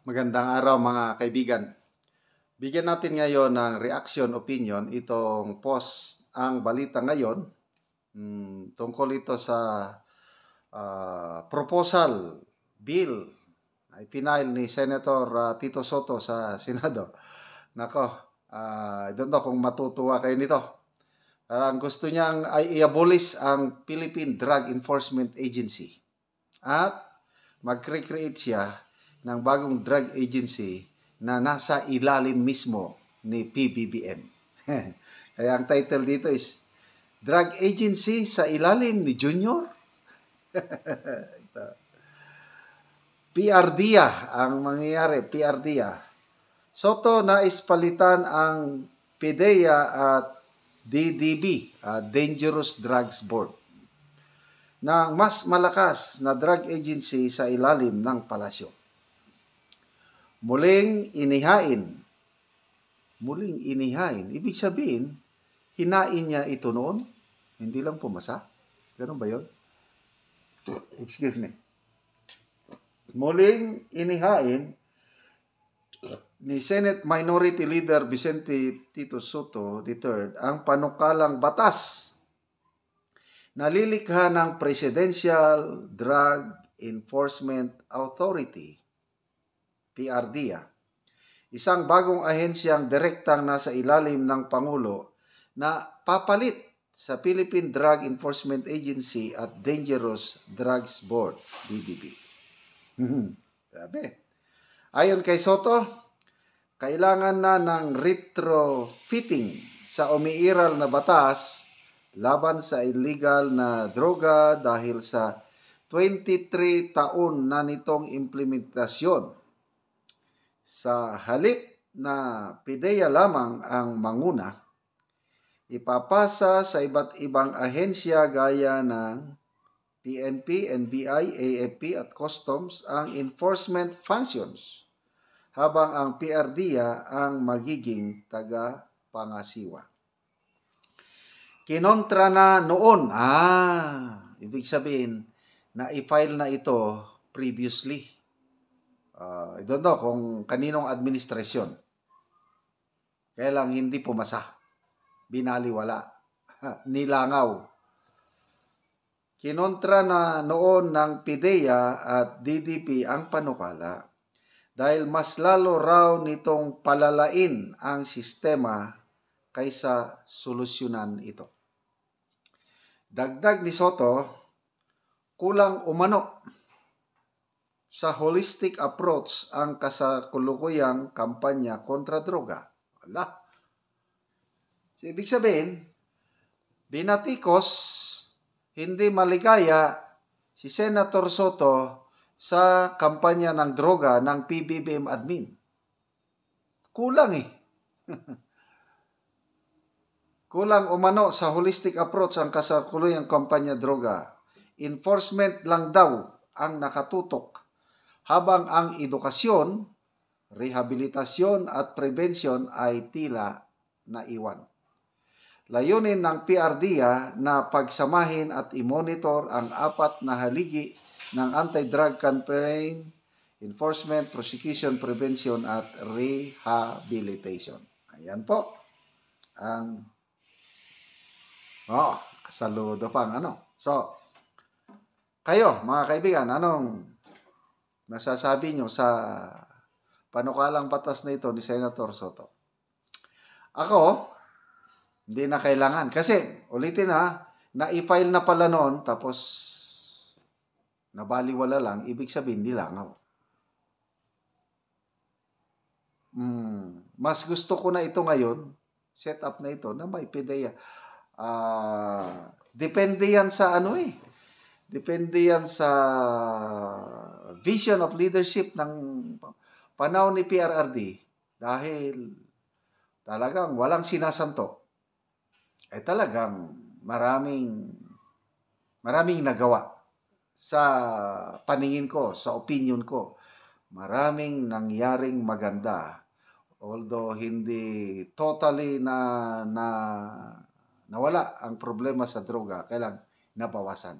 Magandang araw mga kaibigan. Bigyan natin ngayon ng reaction opinion itong post ang balita ngayon tungkol ito sa proposal bill ay final ni Senator Tito Soto sa Senado. Nako, I don't know kung matutuwa kayo nito. Ang gusto niyang ay i-abolish ang Philippine Drug Enforcement Agency at mag-create siya ng bagong drug agency na nasa ilalim mismo ni PBBM. Kaya ang title dito is Drug Agency sa ilalim ni Junior? PRDA ang mangyayari, PRDA. Soto nais palitan ang PDEA at DDB, Dangerous Drugs Board, ng mas malakas na drug agency sa ilalim ng palasyo. Muling inihain. Ibig sabihin, hinain niya ito noon, hindi lang pumasa. Ganun ba yun? Excuse me. Muling inihain ni Senate Minority Leader Vicente Tito Soto III ang panukalang batas na lilikha ng Presidential Drug Enforcement Authority, PRDA, isang bagong ahensyang direktang nasa ilalim ng Pangulo na papalit sa Philippine Drug Enforcement Agency at Dangerous Drugs Board, DDB. Sabi. Ayon kay Soto, kailangan na ng retrofitting sa umiiral na batas laban sa illegal na droga dahil sa 23 taon na nitong implementasyon. Sa halip na PDEA lamang ang manguna, ipapasa sa iba't ibang ahensya gaya ng PNP, NBI, AFP at Customs ang enforcement functions, habang ang PRDA ang magiging taga-pangasiwa. Kinontra na noon, ibig sabihin na i-file na ito previously. I don't know kung kaninong administrasyon. Kaya lang hindi pumasa. Binaliwala. Nilangaw. Kinontra na noon ng PDEA at DDP ang panukala dahil mas lalo raw nitong palalain ang sistema kaysa solusyonan ito. Dagdag ni Soto, kulang umano sa holistic approach ang kasakulukuyang kampanya kontra droga. Wala. So, ibig sabihin, binatikos, hindi maligaya si Senator Soto sa kampanya ng droga ng PBBM admin. Kulang Kulang umano sa holistic approach ang kasakuluyang kampanya droga. Enforcement lang daw ang nakatutok, habang ang edukasyon, rehabilitasyon at prevention ay tila naiwan. Layunin ng PRDA na pagsamahin at i-monitor ang 4 na haligi ng anti-drug campaign, enforcement, prosecution, prevention at rehabilitation. Ayan po ang kasaludo pang So, kayo mga kaibigan, anong masasabi nyo sa panukalang batas na ito ni Senator Soto? Ako, hindi na kailangan. Kasi, ulitin na-i-file na pala noon, tapos nabaliwala lang, ibig sabihin nilangaw. Mas gusto ko na ito ngayon, set up na ito, na may PDEA. Depende yan sa Depende yan sa vision of leadership ng panahon ni PRRD, dahil talagang walang sinasanto. Talagang maraming nagawa sa paningin ko, sa opinion ko. Maraming nangyaring maganda. Although hindi totally nawala ang problema sa droga, kailang nabawasan.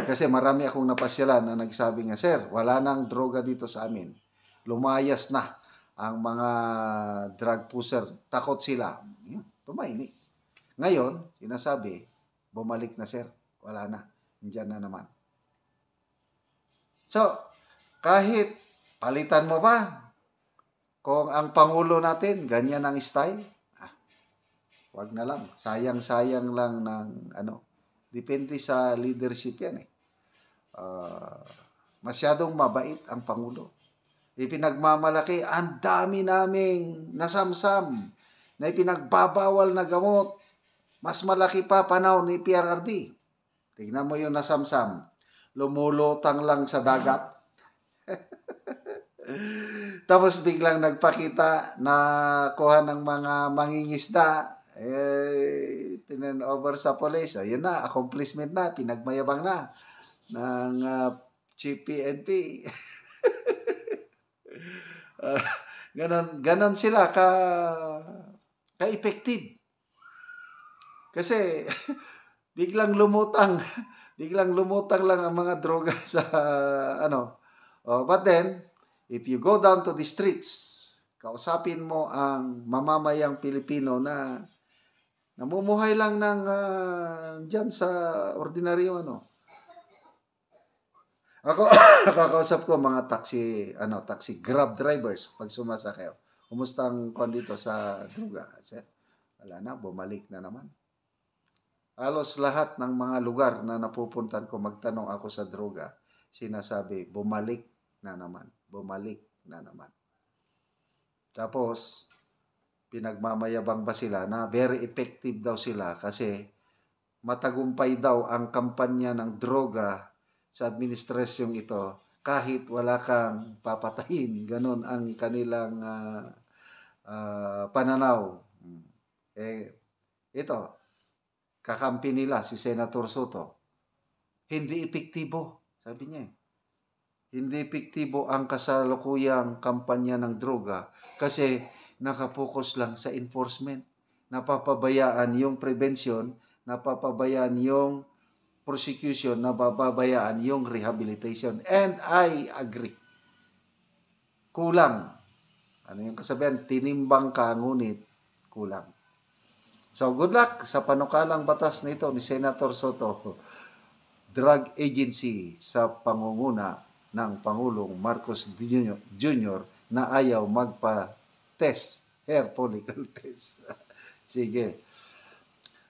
Kasi marami akong napasyalan na nagsabi nga, Sir, wala nang droga dito sa amin. Lumayas na ang mga drug pusher. Takot sila. Tumaini. Ngayon, sinasabi, bumalik na, Sir. Wala na. Diyan na naman. So, kahit palitan mo ba, kung ang Pangulo natin, ganyan ang style, wag na lang. Sayang-sayang lang ng depende sa leadership yan eh. Masyadong mabait ang Pangulo. Ipinagmamalaki, ang dami naming nasamsam na ipinagbabawal na gamot. Mas malaki pa panahon ni PRRD. Tingnan mo yung nasamsam. Lumulutang lang sa dagat. Tapos biglang nagpakita na kuha ng mga mangingisda. Tinan over sa police. Ayun na, accomplishment na, pinagmayabang na ng Chief PNP. Ganon sila ka-effective. Kasi biglang lumutang lang ang mga droga sa but then if you go down to the streets, kausapin mo ang mamamayang Pilipino na namumuhay lang ng dyan sa ordinaryo Ako nakakausap ko mga taxi Grab drivers pag sumasakay. Kumusta ang dito sa droga? Wala na, bumalik na naman. Halos lahat ng mga lugar na napupuntan ko, magtanong ako sa droga, sinasabi, bumalik na naman. Bumalik na naman. Tapos, pinagmamayabang ba sila na very effective daw sila kasi matagumpay daw ang kampanya ng droga sa administrasyong ito kahit wala kang papatayin. Ganon ang kanilang pananaw. Ito, kakampi nila si Senator Soto. Hindi epektibo, sabi niya. Hindi epektibo ang kasalukuyang kampanya ng droga kasi nakapokus lang sa enforcement. Napapabayaan yung prevention, napapabayaan yung prosecution, napapabayaan yung rehabilitation. And I agree. Kulang. Ano yung kasabihan? Tinimbang ka, ngunit kulang. So, good luck sa panukalang batas nito ni Senator Soto. Drug Agency sa pangunguna ng Pangulong Marcos Jr. na ayaw magpa-test, hair follicle test. Sige.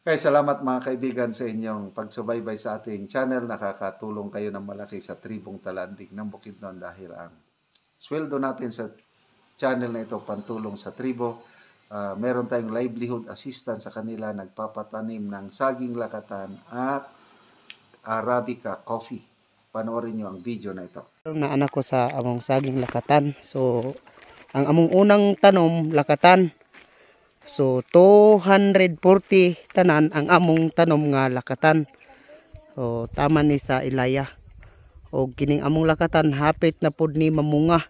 Kaya salamat mga kaibigan sa inyong pagsubaybay sa ating channel. Nakakatulong kayo ng malaki sa tribong Talandig ng Bukidnon dahil ang sweldo natin sa channel na ito pantulong sa tribo. Meron tayong livelihood assistance sa kanila, nagpapatanim ng saging lakatan at Arabica coffee. Panoorin nyo ang video na ito. Na anak ko sa among saging lakatan. So, ang among unang tanom lakatan. So 240 tanan ang among tanom nga lakatan. So tama ni sa ilaya. O kining among lakatan hapit na pod ni mamunga.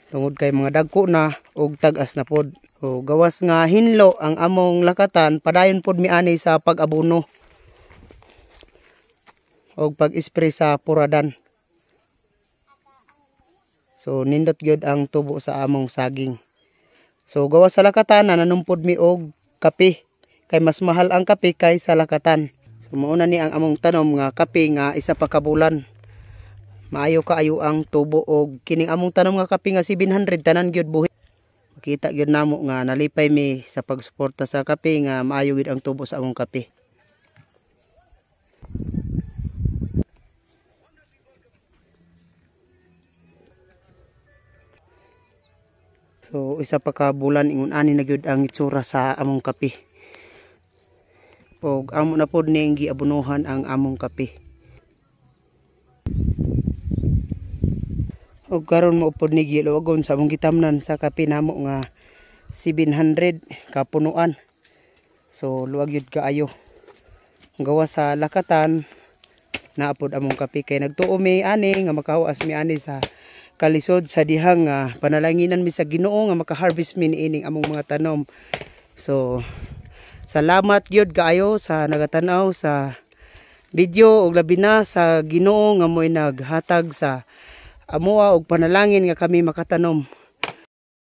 Tungod kay mga dagko na og tag-as na pod. O gawas nga hinlo ang among lakatan, padayon pod mi ani sa pag-abono. Og pag-spray sa puradan. So nindot gyud ang tubo sa among saging. So gawa sa lakatan nanumpod mi og kape kay mas mahal ang kape kaysa lakatan. So mauna ni ang among tanom nga kape nga isa pa ka bulan. Maayo kaayo ang tubo og kining among tanom nga kape nga 700 tanan gyud buhi. Makita gyud namo nga nalipay mi sa pagsuporta sa kape nga maayo gyud ang tubo sa among kape. So isa pa ka bulan ingon ani na gyud ang itsura sa among kape. Og amo na pod ning giabunuhan ang among kape. Og karon mo pod ni giluwagon sa among gitamnan sa kape namo nga 700 ka punuan. So luwag gyud kaayo. Gawa sa lakatan naapod among kape kay nagtuo mi ani nga makahuas mi ani sa kalisod sa dihang panalanginan mi sa Ginoo nga maka-harvest mi niining among mga tanom. So salamat gyud kaayo sa nagatanaw sa video ug labi na sa Ginoo nga mo'y naghatag sa amuha og panalangin nga kami makatanom.